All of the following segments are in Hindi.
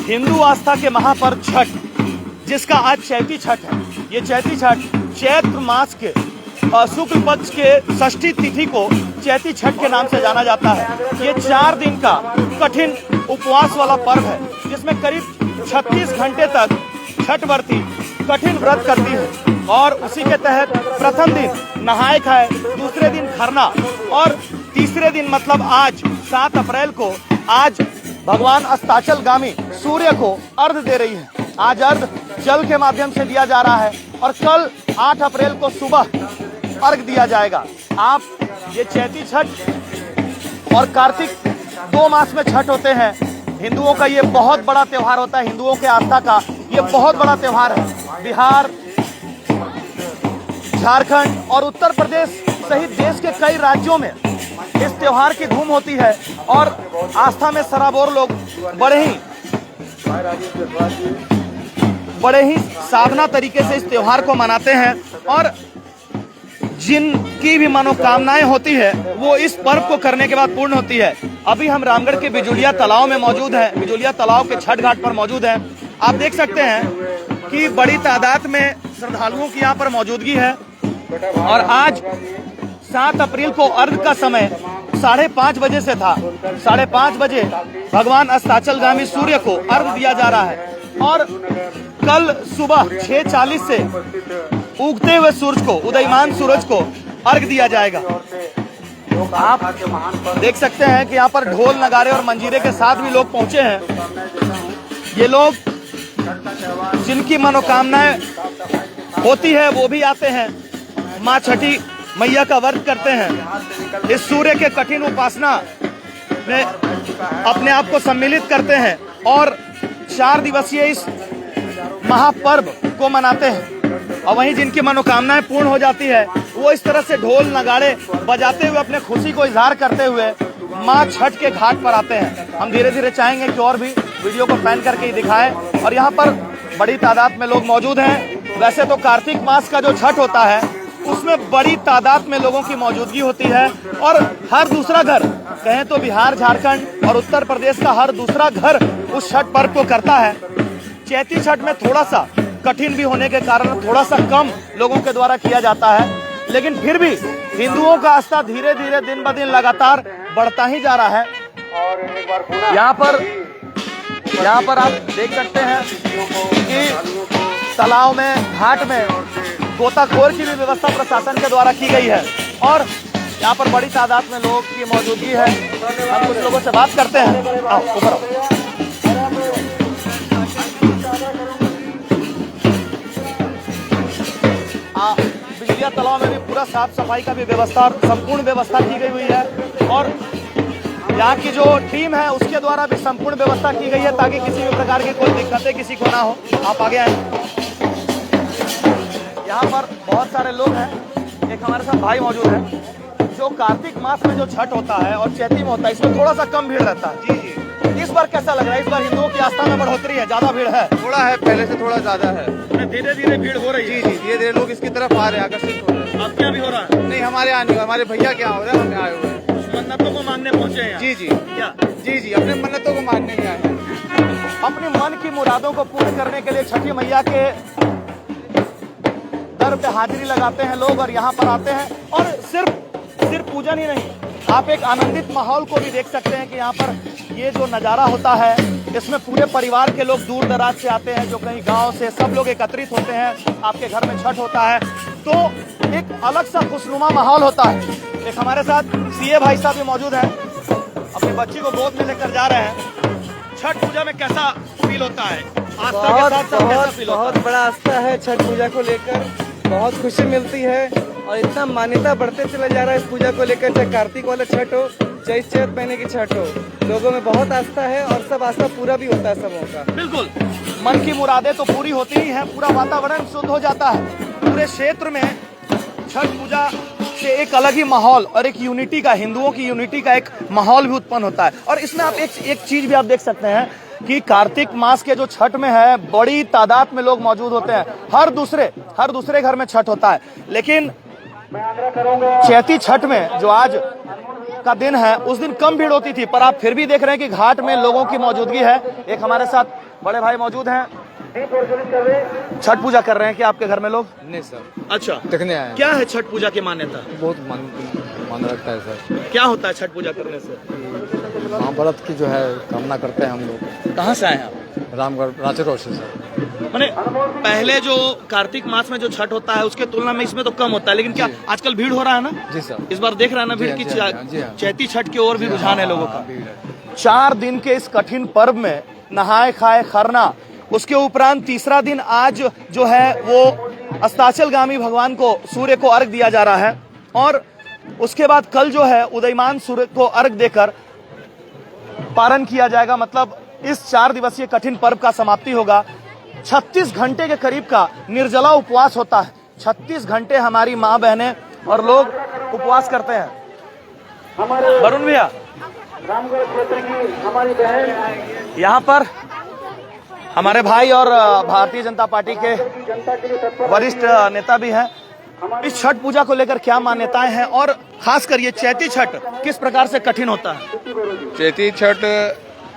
हिंदू आस्था के महापर्व छठ, जिसका आज चैती छठ है। ये चैती छठ चैत्र मास के शुक्ल पक्ष के षष्ठी तिथि को चैती छठ के नाम से जाना जाता है। ये 4 दिन का कठिन उपवास वाला पर्व है, जिसमें करीब 36 घंटे तक छठ व्रती कठिन व्रत करती है। और उसी के तहत प्रथम दिन नहाए खाए, दूसरे दिन खरना और तीसरे दिन मतलब आज 7 अप्रैल को आज भगवान अस्ताचलगामी सूर्य को अर्घ दे रही है। आज अर्घ जल के माध्यम से दिया जा रहा है और कल 8 अप्रैल को सुबह अर्घ दिया जाएगा। आप ये चैती छठ और कार्तिक 2 मास में छठ होते हैं। हिंदुओं का ये बहुत बड़ा त्योहार होता है, हिंदुओं के आस्था का ये बहुत बड़ा त्योहार है। बिहार, झारखंड और उत्तर प्रदेश सहित देश के कई राज्यों में इस त्योहार की धूम होती है और आस्था में सराबोर लोग बड़े ही साधना तरीके से इस त्योहार को मनाते हैं और जिनकी भी मनोकामनाएं होती है वो इस पर्व को करने के बाद पूर्ण होती है। अभी हम रामगढ़ के बिजुलिया तालाब में मौजूद हैं, बिजुलिया तालाब के छठ घाट पर मौजूद हैं। आप देख सकते हैं कि बड़ी तादाद में श्रद्धालुओं की यहाँ पर मौजूदगी है और आज 7 अप्रैल को अर्घ का समय 5:30 बजे से था। 5:30 बजे भगवान अस्ताचलगामी सूर्य को अर्घ दिया जा रहा है और कल सुबह 6:40 से उगते हुए सूरज को, उदयमान सूरज को अर्घ दिया जाएगा। आप देख सकते हैं कि यहाँ पर ढोल नगारे और मंजीरे के साथ भी लोग पहुंचे हैं। ये लोग जिनकी मनोकामनाएं होती है वो भी आते हैं, माँ छठी मैया का व्रत करते हैं, इस सूर्य के कठिन उपासना में अपने आप को सम्मिलित करते हैं और 4 दिवसीय इस महापर्व को मनाते हैं। और वहीं जिनकी मनोकामनाएं पूर्ण हो जाती है वो इस तरह से ढोल नगाड़े बजाते हुए अपने खुशी को इजहार करते हुए माँ छठ के घाट पर आते हैं। हम धीरे धीरे चाहेंगे कि और भी वीडियो को पैन करके ही दिखाएं और यहाँ पर बड़ी तादाद में लोग मौजूद हैं। वैसे तो कार्तिक मास का जो छठ होता है उसमें बड़ी तादाद में लोगों की मौजूदगी होती है और हर दूसरा घर, कहें तो बिहार, झारखंड और उत्तर प्रदेश का हर दूसरा घर उस छठ पर्व को करता है। चैती छठ में थोड़ा सा कठिन भी होने के कारण थोड़ा सा कम लोगों के द्वारा किया जाता है, लेकिन फिर भी हिंदुओं का आस्था धीरे धीरे दिन ब दिन लगातार बढ़ता ही जा रहा है। यहाँ पर आप देख सकते हैं कि तालाब में, घाट में गोताखोर की भी व्यवस्था प्रशासन के द्वारा की गई है और यहाँ पर बड़ी तादाद में लोगों की मौजूदगी है। हम कुछ लोगों से बात करते हैं। आओ ऊपर आओ। बिजुलिया तालाब में भी पूरा साफ सफाई का भी व्यवस्था, संपूर्ण व्यवस्था की गई हुई है और यहाँ की जो टीम है उसके द्वारा भी संपूर्ण व्यवस्था की गई है ताकि किसी भी प्रकार की कोई दिक्कतें किसी को ना हो। आप आगे आए। यहाँ पर बहुत सारे लोग हैं। एक हमारे साथ भाई मौजूद है। जो कार्तिक मास में जो छठ होता है और चैती में होता है, इसमें थोड़ा सा कम भीड़ रहता है। जी जी। इस बार कैसा लग रहा है? इस बार हिंदुओं की आस्था में बढ़ोतरी है, ज्यादा भीड़ है? थोड़ा है, पहले से थोड़ा ज्यादा है। धीरे धीरे भीड़ हो रही है। जी जी, धीरे धीरे लोग इसकी तरफ आ रहे हैं, आकर्षित हो रहे हैं। आप क्या भी हो रहा है? नहीं, हमारे यहाँ नहीं, हमारे भैया क्या हो रहा है, हम यहाँ आए हुए हैं। मन्नतों को मांगने पहुँचे हैं? जी जी। क्या? जी जी, अपने मन्नतों को मांगने ही आए हैं। अपने मन की मुरादों को पूर्ण करने के लिए छठी मैया के दर पे हाजिरी लगाते हैं लोग और यहाँ पर आते हैं और सिर्फ पूजन ही नहीं, आप एक आनंदित माहौल को भी देख सकते हैं कि यहाँ पर ये जो नज़ारा होता है इसमें पूरे परिवार के लोग दूर दराज से आते हैं, जो कहीं गांव से सब लोग एकत्रित होते हैं। आपके घर में छठ होता है तो एक अलग सा खुशनुमा माहौल होता है। एक हमारे साथ सीए भाई साहब भी मौजूद हैं, अपनी बच्ची को गोद में लेकर जा रहे हैं। छठ पूजा में कैसा फील होता है? आस्था के साथ कैसा फील होता है? बहुत बड़ा आस्था है छठ पूजा को लेकर, बहुत खुशी मिलती है और इतना मान्यता बढ़ते चला जा रहा है इस पूजा को लेकर। चाहे कार्तिक वाला छठ हो, चाहे चैत महीने की छठ हो, लोगों में बहुत आस्था है और सब आस्था पूरा भी होता है सबों का। बिल्कुल, मन की मुरादें तो पूरी होती ही हैं, पूरा वातावरण शुद्ध हो जाता है। पूरे क्षेत्र में छठ पूजा से एक अलग ही माहौल और एक यूनिटी का, हिंदुओं की यूनिटी का एक माहौल भी उत्पन्न होता है। और इसमें आप एक चीज भी आप देख सकते हैं कि कार्तिक मास के जो छठ में है बड़ी तादाद में लोग मौजूद होते हैं। हर दूसरे घर में छठ होता है, लेकिन चैती छठ में जो आज का दिन है उस दिन कम भीड़ होती थी, पर आप फिर भी देख रहे हैं कि घाट में लोगों की मौजूदगी है। एक हमारे साथ बड़े भाई मौजूद हैं, छठ पूजा कर रहे हैं क्या आपके घर में लोग? नहीं सर, अच्छा, देखने आए हैं। क्या है छठ पूजा की मान्यता? बहुत मन रखता है सर। क्या होता है छठ पूजा करने से? महाभारत की जो है कामना करते हैं हम लोग। कहाँ से आए हैं आप? रामगढ़ रांचीरोड से सर। मैंने पहले जो कार्तिक मास में जो छठ होता है उसके तुलना में इसमें तो कम होता है, लेकिन क्या आजकल भीड़ हो रहा है ना? जी सर। इस बार देख रहे हैं ना भीड़ की जी हाँ। चैती छठ की ओर भी रुझान है लोगों का। भीड़ है। 4 दिन के इस कठिन पर्व में नहाए खाए खरना, उसके उपरांत तीसरा दिन आज जो है वो अस्ताचलगामी भगवान को सूर्य को अर्घ दिया जा रहा है और उसके बाद कल जो है उदयमान सूर्य को अर्घ देकर पारण किया जाएगा। मतलब इस 4 दिवसीय कठिन पर्व का समाप्ति होगा। 36 घंटे के करीब का निर्जला उपवास होता है। 36 घंटे हमारी माँ बहनें और लोग उपवास करते हैं। वरुण भैया, यहाँ पर हमारे भाई और भारतीय जनता पार्टी के वरिष्ठ नेता भी हैं। इस छठ पूजा को लेकर क्या मान्यताएं हैं और खासकर ये चैती छठ किस प्रकार से कठिन होता है? चैती छठ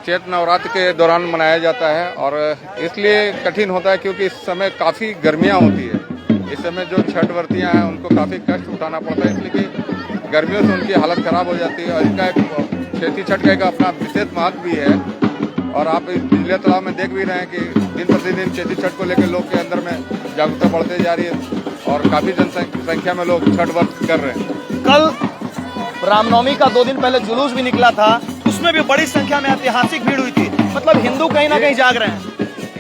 चैत नवरात्र के दौरान मनाया जाता है और इसलिए कठिन होता है क्योंकि इस समय काफ़ी गर्मियां होती है। इस समय जो छठ व्रतियां हैं उनको काफ़ी कष्ट उठाना पड़ता है, इसलिए कि गर्मियों से उनकी हालत खराब हो जाती है और इसका एक चैती छठ का एक अपना विशेष महत्व भी है। और आप इस बिजलिया तालाब में देख भी रहे हैं कि दिन प्रतिदिन चैती छठ को लेकर लोग के अंदर में जागरूकता बढ़ते जा रही है और काफ़ी जनसंख्या में लोग छठ व्रत कर रहे हैं। कल रामनवमी का 2 दिन पहले जुलूस भी निकला था, उसमें भी बड़ी संख्या में ऐतिहासिक भीड़ हुई थी। मतलब हिंदू कहीं ना कहीं जाग रहे हैं।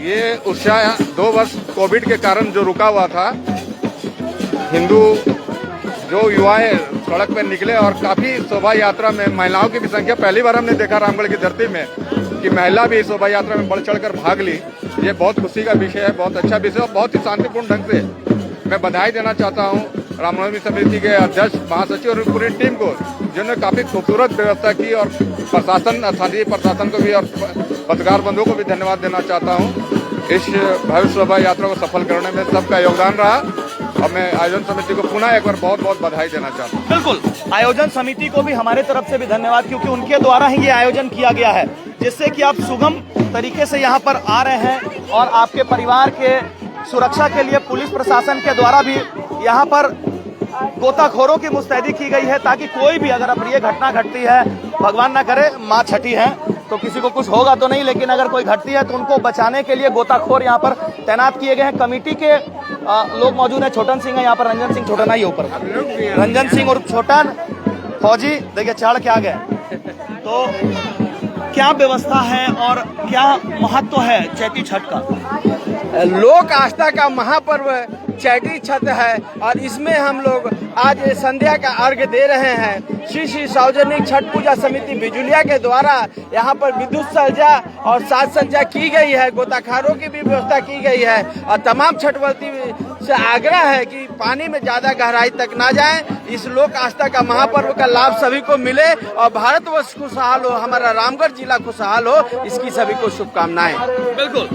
ये उत्साह 2 वर्ष कोविड के कारण जो रुका हुआ था, हिंदू जो युवाएं सड़क पर निकले और काफी शोभा यात्रा में महिलाओं की भी संख्या पहली बार हमने देखा रामगढ़ की धरती में कि महिला भी शोभा यात्रा में बढ़ चढ़कर भाग ली। ये बहुत खुशी का विषय है, बहुत अच्छा विषय और बहुत ही शांतिपूर्ण ढंग से मैं बधाई देना चाहता हूँ रामनवमी समिति के अध्यक्ष महासचिव और पूरी टीम को, जिन्होंने काफी खूबसूरत व्यवस्था की और प्रशासन, स्थानीय प्रशासन को भी और पत्रकार बंधुओं को भी धन्यवाद देना चाहता हूँ। इस भव्य शोभा यात्रा को सफल करने में सबका योगदान रहा और मैं आयोजन समिति को पुनः एक बार बहुत बहुत बधाई देना चाहता हूँ। बिल्कुल, आयोजन समिति को भी हमारे तरफ से भी धन्यवाद, क्योंकि उनके द्वारा ही ये आयोजन किया गया है, जिससे कि आप सुगम तरीके से यहाँ पर आ रहे हैं और आपके परिवार के सुरक्षा के लिए पुलिस प्रशासन के द्वारा भी यहाँ पर गोताखोरों की मुस्तैदी की गई है, ताकि कोई भी अगर अप्रिय घटना घटती है, भगवान ना करे, माँ छठी है तो किसी को कुछ होगा तो नहीं, लेकिन अगर कोई घटती है तो उनको बचाने के लिए गोताखोर यहाँ पर तैनात किए गए हैं। कमेटी के लोग मौजूद हैं। छोटन सिंह है यहाँ पर, रंजन सिंह छोटन आइए ऊपर, रंजन सिंह और छोटन फौजी देखिए चढ़ के आ गए। तो क्या व्यवस्था है और क्या महत्व है चैती छठ का? लोक आस्था का महापर्व चैती छठ है और इसमें हम लोग आज संध्या का अर्घ दे रहे हैं। श्री श्री सार्वजनिक छठ पूजा समिति बिजुलिया के द्वारा यहाँ पर विद्युत सज्जा और साज सज्जा की गई है, गोताखारों की भी व्यवस्था की गई है और तमाम छठव्रती से आग्रह है कि पानी में ज्यादा गहराई तक ना जाएं। इस लोक आस्था का महापर्व का लाभ सभी को मिले और भारतवर्ष खुशहाल हो, हमारा रामगढ़ जिला खुशहाल हो, इसकी सभी को शुभकामनाएं। बिल्कुल,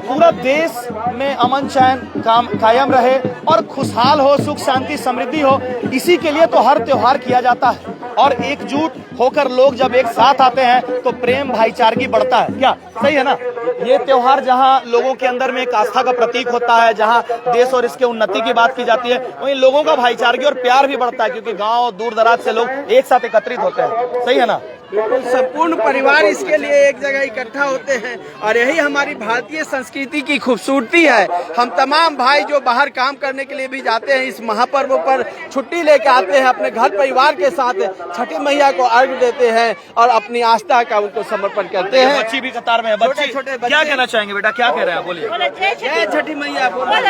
पूरा देश में अमन चैन कायम रहे और खुशहाल हो, सुख शांति समृद्धि हो, इसी के लिए तो हर त्योहार किया जाता है। और एकजुट होकर लोग जब एक साथ आते हैं तो प्रेम भाईचारगी बढ़ता है। क्या सही है ना? ये त्योहार जहाँ लोगों के अंदर में एक आस्था का प्रतीक होता है, जहाँ देश और इसके उन्नति की बात की जाती है, वहीं लोगों का भाईचारगी और प्यार भी बढ़ता है, क्योंकि गांव दूर दराज से लोग एक साथ एकत्रित होते हैं। सही है ना? संपूर्ण परिवार इसके लिए एक जगह इकट्ठा होते हैं और यही हमारी भारतीय संस्कृति की खूबसूरती है। हम तमाम भाई जो बाहर काम करने के लिए भी जाते हैं, इस महापर्व पर छुट्टी लेकर आते हैं, अपने घर परिवार के साथ छठी मैया को अर्घ देते हैं और अपनी आस्था का उनको समर्पण करते हैं। बच्ची भी कतार में है। बच्ची छोटे क्या कहना चाहेंगे बेटा, क्या कह रहे हैं, बोलिए। जय छठी मैया,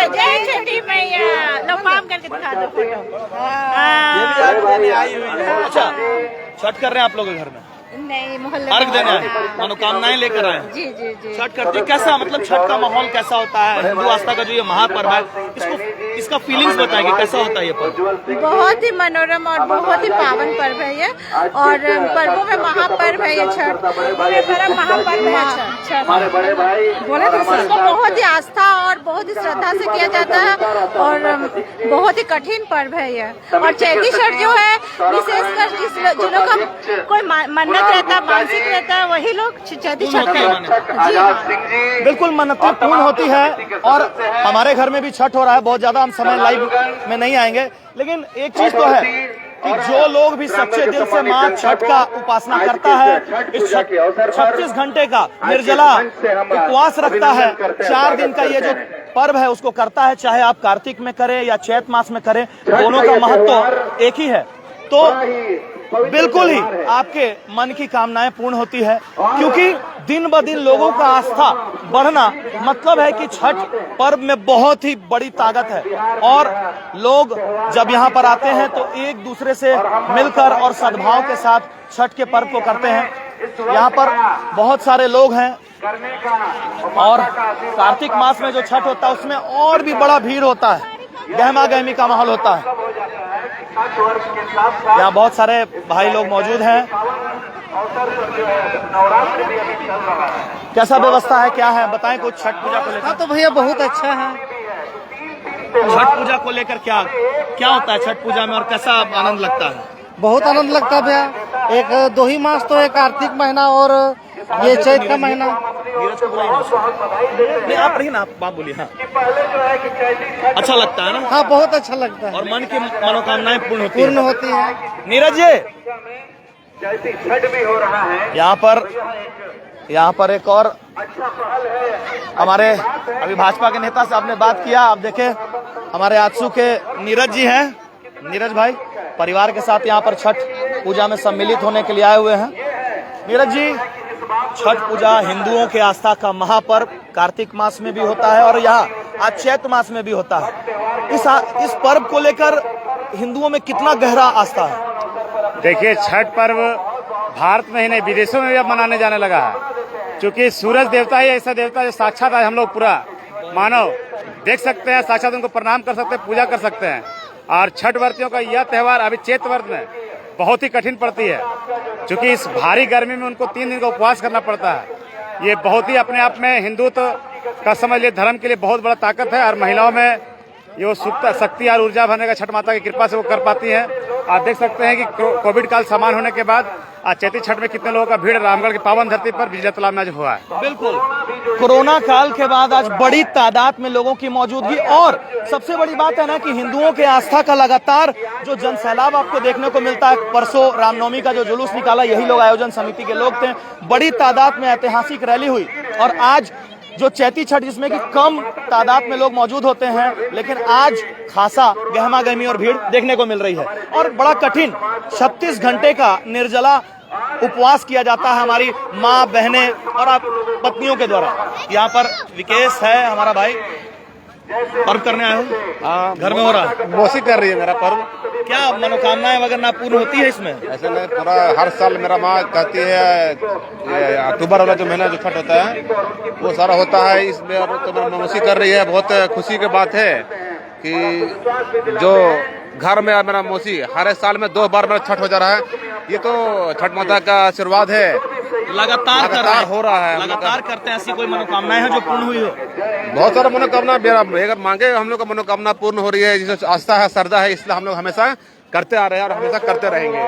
जय छठी मैया। लो काम करके दिखा दो फोटो। ये भी अर्घ देने आई हुई है। अच्छा, छठ कर रहे हैं आप लोग घर में? नहीं, मोहल्ले अर्घ देने आए, मनोकामनाएं लेकर आए। जी जी जी। छठ करते कैसा, मतलब छठ का माहौल कैसा होता है? हिंदू आस्था का जो ये महापर्व है, इसका फीलिंग्स बताएंगे, कैसा होता है ये पर्व? बहुत ही मनोरम और बहुत ही पावन पर्व है ये, और पर्वों में महापर्व है ये छठ। पर्वों में बड़ा महापर्व है अच्छा था। बोले तो इसको बहुत ही आस्था और बहुत ही श्रद्धा से किया जाता है और बहुत ही कठिन पर्व है यह। और चैती छठ जो है विशेषकर इस जो लोग का कोई मन्नत रहता है, मानसिक रहता है, वही लोग चैती छठ जी हाँ। बिल्कुल मन्नतें पूर्ण होती है और हमारे घर में भी छठ हो रहा है। बहुत ज्यादा हम समय लाइव में नहीं आएंगे, लेकिन एक चीज तो है कि जो लोग भी सच्चे दिल से माँ छठ का उपासना करता है, इस 36 घंटे का निर्जला उपवास रखता है, 4 दिन का ये जो पर्व है उसको करता है, चाहे आप कार्तिक में करें या चैत मास में करें, दोनों का महत्व एक ही है। तो बिल्कुल ही आपके मन की कामनाएं पूर्ण होती है, क्योंकि दिन ब दिन लोगों का आस्था बढ़ना मतलब है कि छठ पर्व में बहुत ही बड़ी ताकत है और लोग जब यहाँ पर आते हैं तो एक दूसरे से मिलकर और सद्भाव के साथ छठ के पर्व को करते हैं। यहाँ पर बहुत सारे लोग हैं और कार्तिक मास में जो छठ होता है उसमें और भी बड़ा भीड़ होता है, गहमा गहमी का माहौल होता है। यहाँ बहुत सारे भाई लोग मौजूद हैं। कैसा व्यवस्था है, क्या है, बताएं कुछ छठ पूजा को लेकर। तो भैया बहुत अच्छा है। छठ पूजा को लेकर क्या होता है छठ पूजा में और कैसा आनंद लगता है? बहुत आनंद लगता है भैया। एक 2 ही मास तो है, कार्तिक महीना और ये चैत का महीना। नहीं आप रही ना, आप बोलिए। हाँ अच्छा लगता है ना? हाँ बहुत अच्छा लगता है और मन की मनोकामनाएं पूर्ण होती है। नीरज जी यहाँ पर एक और हमारे अभी भाजपा के नेता से आपने बात किया। आप देखें हमारे आजसू के नीरज जी हैं। नीरज भाई परिवार के साथ यहाँ पर छठ पूजा में सम्मिलित होने के लिए आए हुए हैं। नीरज जी, छठ पूजा हिंदुओं के आस्था का महापर्व कार्तिक मास में भी होता है और यहाँ आज चैत मास में भी होता है। इस पर्व को लेकर हिंदुओं में कितना गहरा आस्था है? देखिए, छठ पर्व भारत में ही नहीं विदेशों में भी अब मनाने जाने लगा है, क्योंकि सूरज देवता ही ऐसा देवता है जो साक्षात आज हम लोग पूरा मानव देख सकते हैं, साक्षात उनको प्रणाम कर सकते हैं, पूजा कर सकते हैं। और छठ व्रतियों का यह त्योहार अभी चैत व्रत में बहुत ही कठिन पड़ती है, क्योंकि इस भारी गर्मी में उनको 3 दिन का उपवास करना पड़ता है। ये बहुत ही अपने आप में हिंदुत्व का समझ लिए धर्म के लिए बहुत बड़ा ताकत है और महिलाओं में ये शक्ति और ऊर्जा भरने का छठ माता की कृपा से वो कर पाती हैं। आप देख सकते हैं कि कोविड काल समाप्त होने के बाद आज चैती छठ में कितने लोगों का भीड़ रामगढ़ की पावन धरती पर बिजली तालाब में आज हुआ है। बिल्कुल, कोरोना काल के बाद आज बड़ी तादाद में लोगों की मौजूदगी और सबसे बड़ी बात है ना कि हिंदुओं के आस्था का लगातार जो जनसैलाब आपको देखने को मिलता है। परसों रामनवमी का जो जुलूस निकाला यही लोग आयोजन समिति के लोग थे, बड़ी तादाद में ऐतिहासिक रैली हुई और आज जो चैती छठ जिसमें कि कम तादाद में लोग मौजूद होते हैं, लेकिन आज खासा गहमा गहमी और भीड़ देखने को मिल रही है और बड़ा कठिन 36 घंटे का निर्जला उपवास किया जाता है हमारी माँ बहनें और आप पत्नियों के द्वारा। यहाँ पर विकेश है हमारा भाई, पर्व करने आए हो? घर में हो रहा है, मौसी कर रही है मेरा पर्व। क्या मनोकामनाएं वगैरह पूर्ण होती है इसमें? ऐसे में पूरा हर साल मेरा माँ कहती है अक्टूबर वाला जो महीना जो छठ होता है वो सारा होता है। इसमें तो मौसी कर रही है। बहुत खुशी की बात है कि जो घर में मेरा मौसी हर साल में 2 बार मेरा छठ हो जा रहा है। ये तो छठ माता का आशीर्वाद है, लगातार हो रहा है। लगातार करते हैं। ऐसी कोई मनोकामनाएं हैं जो पूर्ण हुई हो? बहुत सारा मनोकामना अगर मांगे हम लोग का मनोकामना पूर्ण हो रही है। जिसमें आस्था है, श्रद्धा है, इसलिए हम लोग हमेशा करते आ रहे हैं और हमेशा करते रहेंगे।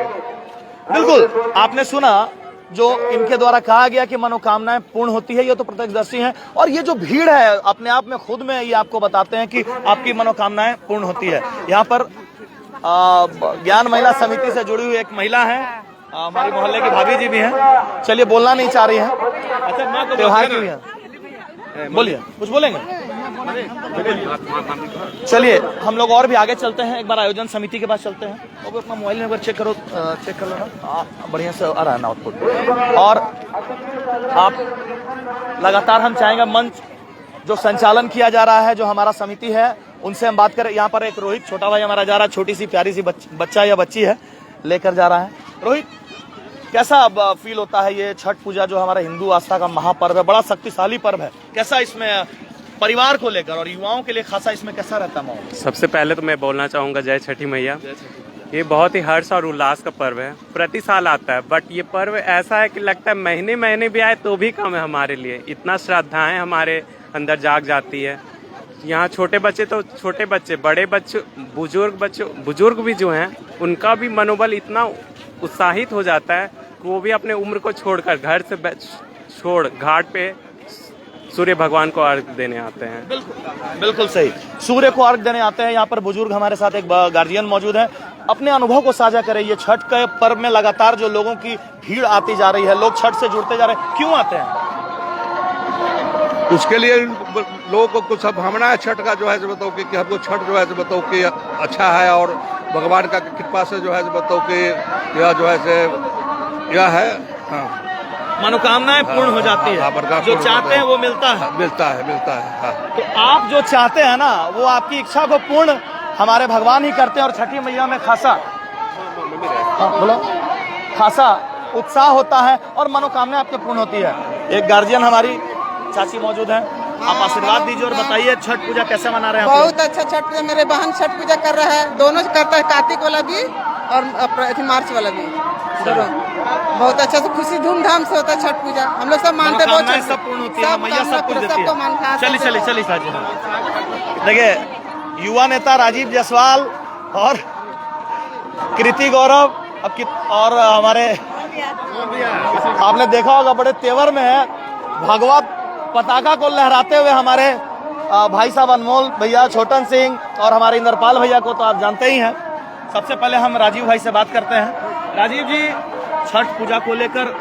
बिल्कुल, आपने सुना जो इनके द्वारा कहा गया कि मनोकामनाएं पूर्ण होती है, ये तो प्रत्यक्षदर्शी हैं और ये जो भीड़ है अपने आप में खुद में ये आपको बताते हैं कि आपकी मनोकामनाएं पूर्ण होती है। यहाँ पर ज्ञान महिला समिति से जुड़ी हुई एक महिला है, हमारी मोहल्ले की भाभी जी भी हैं। चलिए, बोलना नहीं चाह रही है। अच्छा, त्योहार की भी है, बोलिए, कुछ बोलेंगे? चलिए हम लोग और भी आगे चलते हैं, एक बार आयोजन समिति के पास चलते हैं। और अपना मोबाइल में एक बार चेक कर लो ना, बढ़िया से आ रहा है ना आउटपुट। और आप लगातार हम चाहेंगे मंच जो संचालन किया जा रहा है, जो हमारा समिति है, उनसे हम बात करें। यहाँ पर एक रोहित छोटा भाई हमारा जा रहा है, छोटी सी प्यारी सी बच्चा या बच्ची है लेकर जा रहा है। रोहित, कैसा फील होता है ये छठ पूजा जो हमारा हिंदू आस्था का महापर्व है, बड़ा शक्तिशाली पर्व है, कैसा इसमें परिवार को लेकर और युवाओं के लिए खासा इसमें कैसा रहता है माहौल? सबसे पहले तो मैं बोलना चाहूँगा जय छठी मैया। ये बहुत ही हर्ष और उल्लास का पर्व है। प्रति साल आता है, बट ये पर्व ऐसा है कि लगता है महीने महीने भी आए तो भी कम है हमारे लिए। इतना श्रद्धाएं हमारे अंदर जाग जाती है। यहाँ छोटे बच्चे तो छोटे बच्चे, बड़े बच्चे, बुजुर्ग भी जो हैं उनका भी मनोबल इतना उत्साहित हो जाता है कि वो भी अपने उम्र को छोड़कर घर से छोड़ घाट पे सूर्य भगवान को अर्घ देने आते हैं। बिल्कुल सही, सूर्य को अर्घ देने आते हैं। यहाँ पर बुजुर्ग हमारे साथ एक गार्जियन मौजूद है, अपने अनुभव को साझा करें। ये छठ के पर्व में लगातार जो लोगों की भीड़ आती जा रही है, लोग छठ से जुड़ते जा रहे हैं, क्यों आते हैं? उसके लिए लोगों को कुछ अब भावना है छठ का जो है जो बताओ कि हमको छठ जो है जो बताओ कि अच्छा है, और भगवान का कृपा से जो है जो बताओ कि यह जो है से यह है, हाँ, मनोकामनाएं पूर्ण हो जाती है, जो चाहते हैं वो मिलता है। मिलता है हाँ। तो आप जो चाहते हैं ना, वो आपकी इच्छा को पूर्ण हमारे भगवान ही करते हैं। और छठी मैया में खासा उत्साह होता है और मनोकामना आपके पूर्ण होती है। एक गार्जियन हमारी चाची मौजूद है, आप आशीर्वाद दीजिए और बताइए छठ पूजा कैसे मना रहे हैं? बहुत अच्छा छठ पूजा, मेरे बहन छठ पूजा कर रहा है, दोनों करता है, कार्तिक वाला भी और मार्च वाला भी। बहुत अच्छा से खुशी धूमधाम से होता है छठ पूजा। हम लोग सब मानते हैं, बहुत सब पूर्ण होती है, मैया सब कुछ देती है। चलिए साजी। देखिए, युवा नेता राजीव जायसवाल और कृति गौरव और हमारे आपने देखा होगा बड़े तेवर में है, भगवा पताका को लहराते हुए हमारे भाई साहब अनमोल भैया, छोटन सिंह और हमारे इंद्रपाल भैया को तो आप जानते ही हैं। सबसे पहले हम राजीव भाई से बात करते हैं। राजीव जी, छठ पूजा को लेकर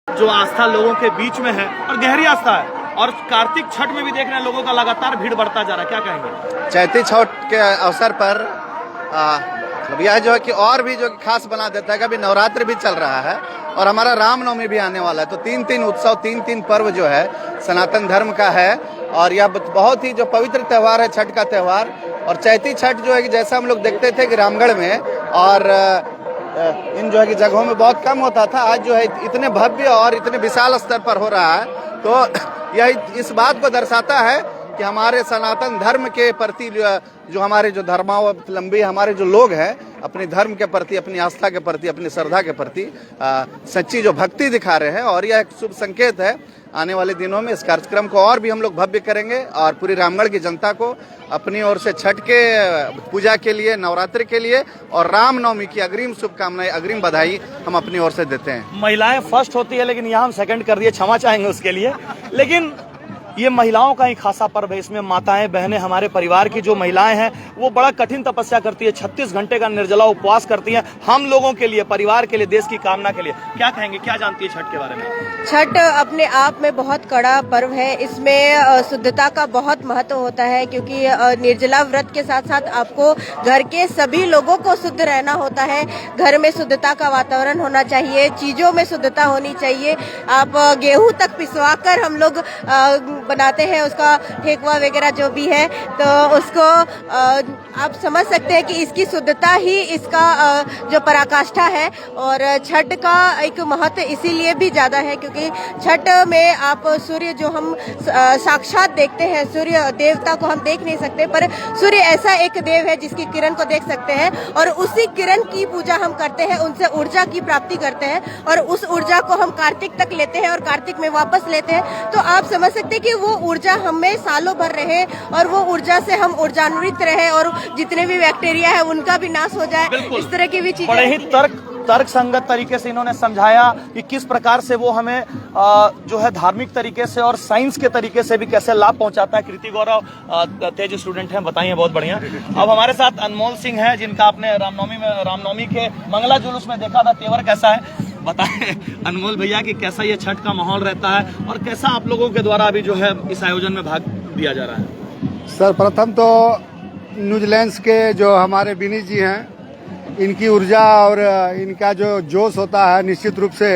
जो आस्था लोगों के बीच में है और गहरी आस्था है, और कार्तिक छठ में भी देख रहे हैं लोगों का लगातार भीड़ बढ़ता जा रहा है, क्या कहेंगे? चैती छठ के अवसर पर यह जो है कि और भी जो खास बना देता है कि अभी नवरात्र भी चल रहा है और हमारा रामनवमी भी आने वाला है, तो तीन उत्सव, तीन पर्व जो है सनातन धर्म का है। और यह बहुत ही जो पवित्र त्यौहार है छठ का त्यौहार। और चैती छठ जो है कि जैसा हम लोग देखते थे कि रामगढ़ में और इन जो है कि जगहों में बहुत कम होता था, आज जो है इतने भव्य और इतने विशाल स्तर पर हो रहा है। तो यह इस बात को दर्शाता है कि हमारे सनातन धर्म के प्रति जो हमारे जो धर्मावलंबी हमारे जो लोग हैं, अपने धर्म के प्रति, अपनी आस्था के प्रति, अपनी श्रद्धा के प्रति सच्ची जो भक्ति दिखा रहे हैं। और यह एक शुभ संकेत है। आने वाले दिनों में इस कार्यक्रम को और भी हम लोग भव्य करेंगे और पूरी रामगढ़ की जनता को अपनी ओर से छठ के पूजा के लिए, नवरात्रि के लिए और रामनवमी की अग्रिम शुभकामनाएं, अग्रिम बधाई हम अपनी ओर से देते हैं। महिलाएं फर्स्ट होती है, लेकिन यहाँ हम सेकंड कर दिए, क्षमा चाहेंगे उसके लिए। लेकिन ये महिलाओं का ही खासा पर्व है। इसमें माताएं, बहनें, हमारे परिवार की जो महिलाएं हैं वो बड़ा कठिन तपस्या करती है, 36 घंटे का निर्जला उपवास करती हैं हम लोगों के लिए, परिवार के लिए, देश की कामना के लिए। क्या कहेंगे, क्या जानती है छठ के बारे में? छठ अपने आप में बहुत कड़ा पर्व है। इसमें शुद्धता का बहुत महत्व होता है, क्योंकि निर्जला व्रत के साथ साथ आपको घर के सभी लोगों को शुद्ध रहना होता है। घर में शुद्धता का वातावरण होना चाहिए, चीजों में शुद्धता होनी चाहिए। आप गेहूं तक पिसवा कर हम लोग बनाते हैं, उसका ठेकुआ वगैरह जो भी है, तो उसको आप समझ सकते हैं कि इसकी शुद्धता ही इसका जो पराकाष्ठा है। और छठ का एक महत्व इसीलिए भी ज्यादा है क्योंकि छठ में आप सूर्य जो हम साक्षात देखते हैं, सूर्य देवता को हम देख नहीं सकते, पर सूर्य ऐसा एक देव है जिसकी किरण को देख सकते हैं और उसी किरण की पूजा हम करते हैं, उनसे ऊर्जा की प्राप्ति करते हैं और उस ऊर्जा को हम कार्तिक तक लेते हैं और कार्तिक में वापस लेते हैं। तो आप समझ सकते हैं कि वो ऊर्जा हमें सालों भर रहे और वो ऊर्जा से हम ऊर्जान्वित रहे और जितने भी बैक्टीरिया है उनका भी नाश हो जाए, इस तरह की भी चीजें। बड़े ही तर्क संगत तरीके से इन्होंने समझाया कि किस प्रकार से वो हमें जो है धार्मिक तरीके से और साइंस के तरीके से भी कैसे लाभ पहुंचाता है। कृति गौरव तेज स्टूडेंट हैं, बताइए, बहुत बढ़िया। अब हमारे साथ अनमोल सिंह है, जिनका आपने रामनवमी के मंगला जुलूस में देखा था, तेवर कैसा है बताएं अनमोल भैया कि कैसा ये छठ का माहौल रहता है और कैसा आप लोगों के द्वारा अभी जो है इस आयोजन में भाग दिया जा रहा है? सर, प्रथम तो न्यूजीलैंड के जो हमारे बिनी जी हैं, इनकी ऊर्जा और इनका जो जोश होता है, निश्चित रूप से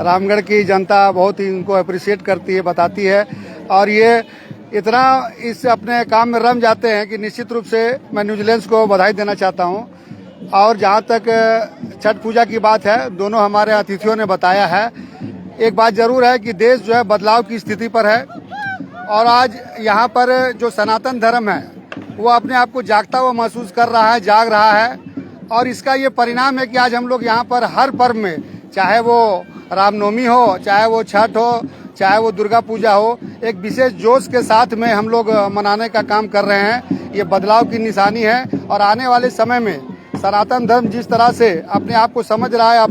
रामगढ़ की जनता बहुत ही इनको अप्रिशिएट करती है, बताती है। और ये इतना इस अपने काम में रम जाते हैं कि निश्चित रूप से मैं न्यूजीलैंड को बधाई देना चाहता हूँ। और जहाँ तक छठ पूजा की बात है, दोनों हमारे अतिथियों ने बताया है, एक बात जरूर है कि देश जो है बदलाव की स्थिति पर है और आज यहाँ पर जो सनातन धर्म है वो अपने आप को जागता हुआ महसूस कर रहा है, जाग रहा है। और इसका ये परिणाम है कि आज हम लोग यहाँ पर हर पर्व में, चाहे वो रामनवमी हो, चाहे वो छठ हो, चाहे वो दुर्गा पूजा हो, एक विशेष जोश के साथ में हम लोग मनाने का काम कर रहे हैं। ये बदलाव की निशानी है और आने वाले समय में सनातन धर्म जिस तरह से अपने आप को समझ रहा है,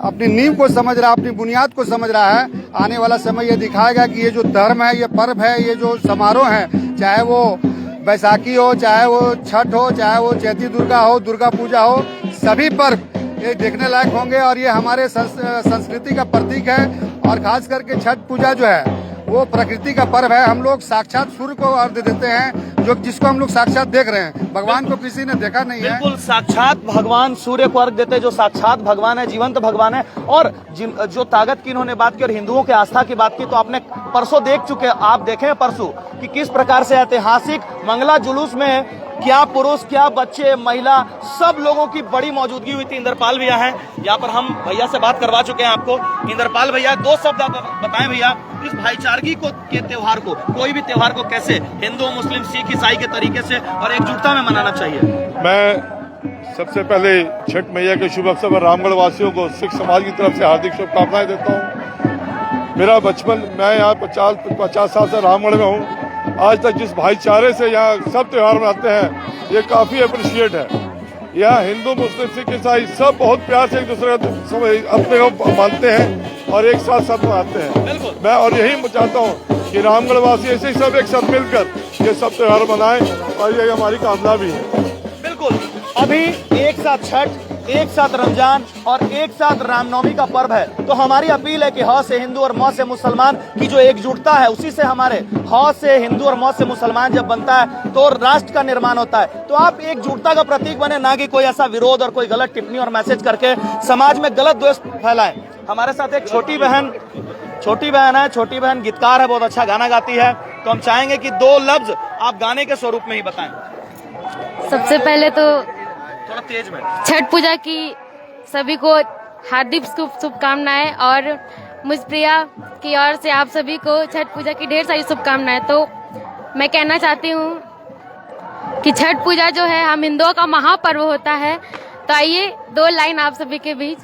अपनी नींव को समझ रहा है, अपनी बुनियाद को समझ रहा है, आने वाला समय ये दिखाएगा कि ये जो धर्म है, ये पर्व है, ये जो समारोह है, चाहे वो बैसाखी हो, चाहे वो छठ हो, चाहे वो चैती दुर्गा हो, दुर्गा पूजा हो, सभी पर्व ये देखने लायक होंगे और ये हमारे संस्कृति का प्रतीक है। और खास करके छठ पूजा जो है वो प्रकृति का पर्व है। हम लोग साक्षात सूर्य को अर्घ्य देते हैं, जो जिसको हम लोग साक्षात देख रहे हैं। भगवान को किसी ने देखा नहीं है। बिल्कुल साक्षात भगवान सूर्य को अर्घ्य देते हैं, जो साक्षात भगवान है, जीवंत भगवान है। और जो ताकत की इन्होंने बात की और हिंदुओं के आस्था की बात की, तो आपने परसों देख चुके, आप देखे परसों कि किस प्रकार से ऐतिहासिक मंगला जुलूस में क्या पुरुष, क्या बच्चे, महिला, सब लोगों की बड़ी मौजूदगी हुई थी। इंद्रपाल भैया हैं यहाँ पर, हम भैया से बात करवा चुके हैं आपको। इंद्रपाल भैया, दो शब्द आप बताएं भैया, इस भाईचारगी के त्योहार को, कोई भी त्योहार को कैसे हिंदू, मुस्लिम, सिख, ईसाई के तरीके से और एकजुटता में मनाना चाहिए। मैं सबसे पहले छठ मैया के शुभ अवसर पर रामगढ़ वासियों को सिख समाज की तरफ से हार्दिक शुभकामनाएं देता हूँ। मेरा बचपन, मैं यहाँ 50 साल से रामगढ़ में हूँ। आज तक जिस भाईचारे से यहाँ सब त्योहार मनाते हैं, ये काफी अप्रिशिएट है। यहाँ हिंदू, मुस्लिम, सिख, ईसाई सब बहुत प्यार से एक दूसरे का अपने को मानते हैं और एक साथ सब मनाते हैं। मैं और यही चाहता हूँ कि रामगढ़ वासी ऐसे ही सब एक साथ मिलकर ये सब त्योहार मनाएं और ये हमारी कामना भी है। बिल्कुल, अभी एक साथ छठ, एक साथ रमजान और एक साथ रामनवमी का पर्व है, तो हमारी अपील है कि ह से हिंदू और म से मुसलमान की जो एकजुटता है, उसी से हमारे ह से हिंदू और म से मुसलमान जब बनता है तो राष्ट्र का निर्माण होता है। तो आप एकजुटता का प्रतीक बने, ना कि कोई ऐसा विरोध और कोई गलत टिप्पणी और मैसेज करके समाज में गलत द्वेष फैलाएं। हमारे साथ एक छोटी बहन है, छोटी बहन गीतकार है, बहुत अच्छा गाना गाती है, तो हम चाहेंगे कि 2 लफ्ज आप गाने के स्वरूप में ही बताएं। सबसे पहले तो थोड़ा तेज में, छठ पूजा की सभी को हार्दिक शुभकामनाएं और मुझ प्रिया की ओर से आप सभी को छठ पूजा की ढेर सारी शुभकामनाएं। तो मैं कहना चाहती हूँ कि छठ पूजा जो है हम हिंदुओं का महापर्व होता है। तो आइए 2 लाइन आप सभी के बीच।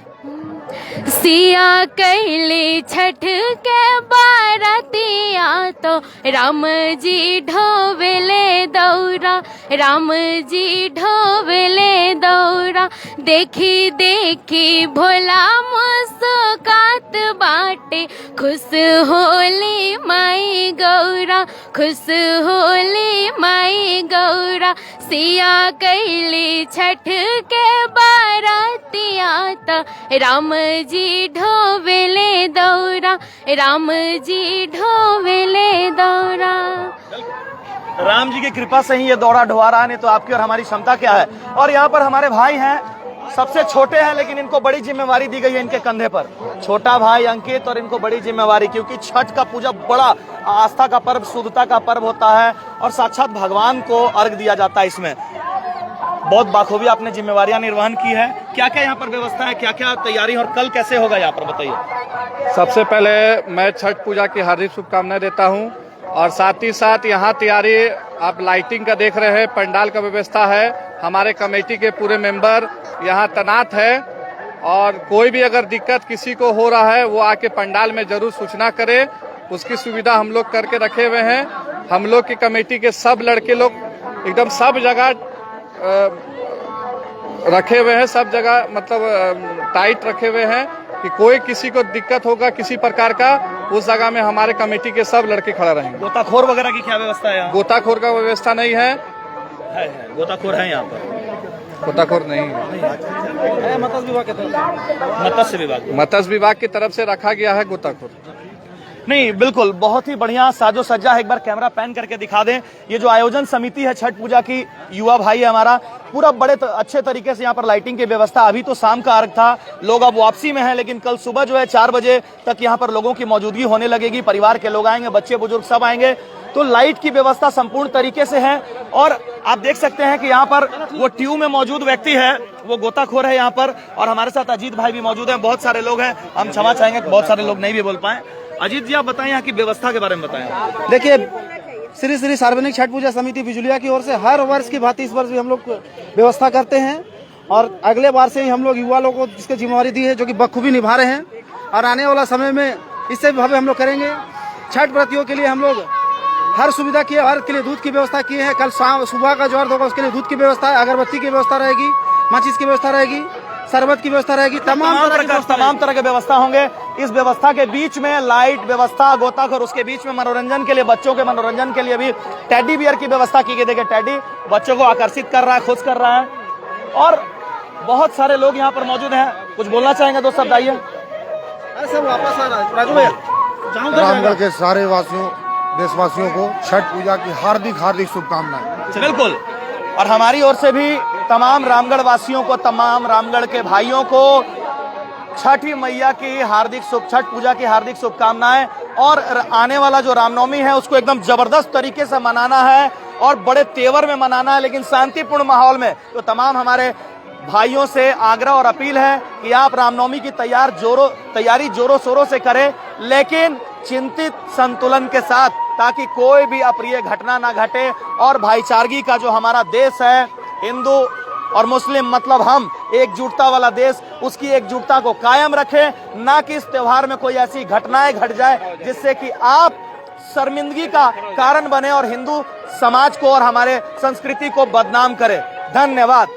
सिया कैली छठ के बारतिया तो राम जी ढोवेले दौरा, राम जी ढोवेले दौरा, देखी देखी भोला मुस्कात बाटे, खुश होली माई गौरा, खुश होली माई गौरा। सिया कैली छठ के बारतिया तो राम जी ढोवेले दौरा, राम जी ढोवेले दौरा। राम जी की कृपा से ही ये दौरा ढोआ रहा, नहीं तो आपकी और हमारी क्षमता क्या है। और यहाँ पर हमारे भाई हैं, सबसे छोटे हैं, लेकिन इनको बड़ी जिम्मेवारी दी गई है इनके कंधे पर। छोटा भाई अंकित, और इनको बड़ी जिम्मेवारी, क्योंकि छठ का पूजा बड़ा आस्था का पर्व, शुद्धता का पर्व होता है और साक्षात भगवान को अर्घ दिया जाता है। इसमें बहुत बाखूबी आपने जिम्मेवारियां निर्वहन की है। क्या क्या यहाँ पर व्यवस्था है, क्या क्या तैयारी और कल कैसे होगा यहाँ पर, बताइए। सबसे पहले मैं छठ पूजा की हार्दिक शुभकामनाएं देता हूं और साथ ही साथ यहाँ तैयारी आप लाइटिंग का देख रहे हैं, पंडाल का व्यवस्था है, हमारे कमेटी के पूरे मेंबर यहाँ तैनात है और कोई भी अगर दिक्कत किसी को हो रहा है वो आके पंडाल में जरूर सूचना करे, उसकी सुविधा हम लोग करके रखे हुए हैं। हम लोग की कमेटी के सब लड़के लोग एकदम सब जगह रखे हुए हैं, सब जगह मतलब टाइट रखे हुए हैं कि कोई किसी को दिक्कत होगा किसी प्रकार का, उस जगह में हमारे कमेटी के सब लड़के खड़ा रहेंगे। गोताखोर वगैरह की क्या व्यवस्था है यहाँ? गोताखोर का व्यवस्था नहीं है, गोताखोर है यहाँ पर? गोताखोर नहीं है, मत्स्य विभाग की तरफ से रखा गया है गोताखोर। नहीं, बिल्कुल बहुत ही बढ़िया साजो सज्जा है। एक बार कैमरा पैन करके दिखा दें। ये जो आयोजन समिति है छठ पूजा की, युवा भाई है हमारा, पूरा बड़े अच्छे तरीके से यहाँ पर लाइटिंग की व्यवस्था। अभी तो शाम का अर्घ था, लोग अब वापसी में हैं, लेकिन कल सुबह जो है 4 बजे तक यहाँ पर लोगों की मौजूदगी होने लगेगी। परिवार के लोग आएंगे, बच्चे बुजुर्ग सब आएंगे, तो लाइट की व्यवस्था संपूर्ण तरीके से है। और आप देख सकते हैं कि यहाँ पर वो ट्यूब में मौजूद व्यक्ति है, वो गोताखोर है यहाँ पर, और हमारे साथ अजीत भाई भी मौजूद हैं। बहुत सारे लोग हैं, हम क्षमा चाहेंगे बहुत सारे लोग नहीं भी बोल पाए। अजीत जी, आप बताएं यहाँ की व्यवस्था के बारे में बताएं। देखिए, श्री श्री सार्वजनिक छठ पूजा समिति बिजुलिया की ओर से हर वर्ष की भांति इस वर्ष भी हम लोग व्यवस्था करते हैं और अगले बार से ही हम लोग युवा लोगों को जिसकी जिम्मेवारी दी है जो कि बखूबी निभा रहे हैं और आने वाला समय में इससे भी भव्य हम लोग करेंगे। छठ व्रतियों के लिए हम लोग हर सुविधा की, हर के लिए दूध की व्यवस्था की है। कल शाम सुबह का जो अर्घ होगा उसके लिए दूध की व्यवस्था, अगरबत्ती की व्यवस्था रहेगी, माचिस की व्यवस्था रहेगी, शरबत की व्यवस्था रहेगी, तमाम तरह के व्यवस्था होंगे। इस व्यवस्था के बीच में लाइट व्यवस्था, गोताखोर, उसके बीच में मनोरंजन के लिए, बच्चों के मनोरंजन के लिए भी टेडी बियर की व्यवस्था की गई। देखिए टेडी बच्चों को आकर्षित कर रहा है, खुश कर रहा है और बहुत सारे लोग यहाँ पर मौजूद हैं। कुछ बोलना चाहेंगे दोस्त, शब्द आइए। सब वापस आ रहा है राजू भैया। रामगढ़ के सारे वासियों, देशवासियों को छठ पूजा की हार्दिक हार्दिक शुभकामनाएं। बिल्कुल, और हमारी ओर से भी तमाम रामगढ़ वासियों को, तमाम रामगढ़ के भाइयों को छठी मैया की छठ पूजा की हार्दिक शुभकामनाएं। और आने वाला जो रामनवमी है उसको एकदम जबरदस्त तरीके से मनाना है और बड़े तेवर में मनाना है, लेकिन शांतिपूर्ण माहौल में। तो तमाम हमारे भाइयों से आग्रह और अपील है कि आप रामनवमी की तैयारी जोरों शोरों से करें, लेकिन चिंतित संतुलन के साथ, ताकि कोई भी अप्रिय घटना ना घटे और भाईचारगी का जो हमारा देश है, हिंदू और मुस्लिम मतलब हम, एकजुटता वाला देश, उसकी एकजुटता को कायम रखें, ना कि इस त्योहार में कोई ऐसी घटनाएं घट जाए जिससे कि आप शर्मिंदगी का कारण बने और हिंदू समाज को और हमारे संस्कृति को बदनाम करें। धन्यवाद।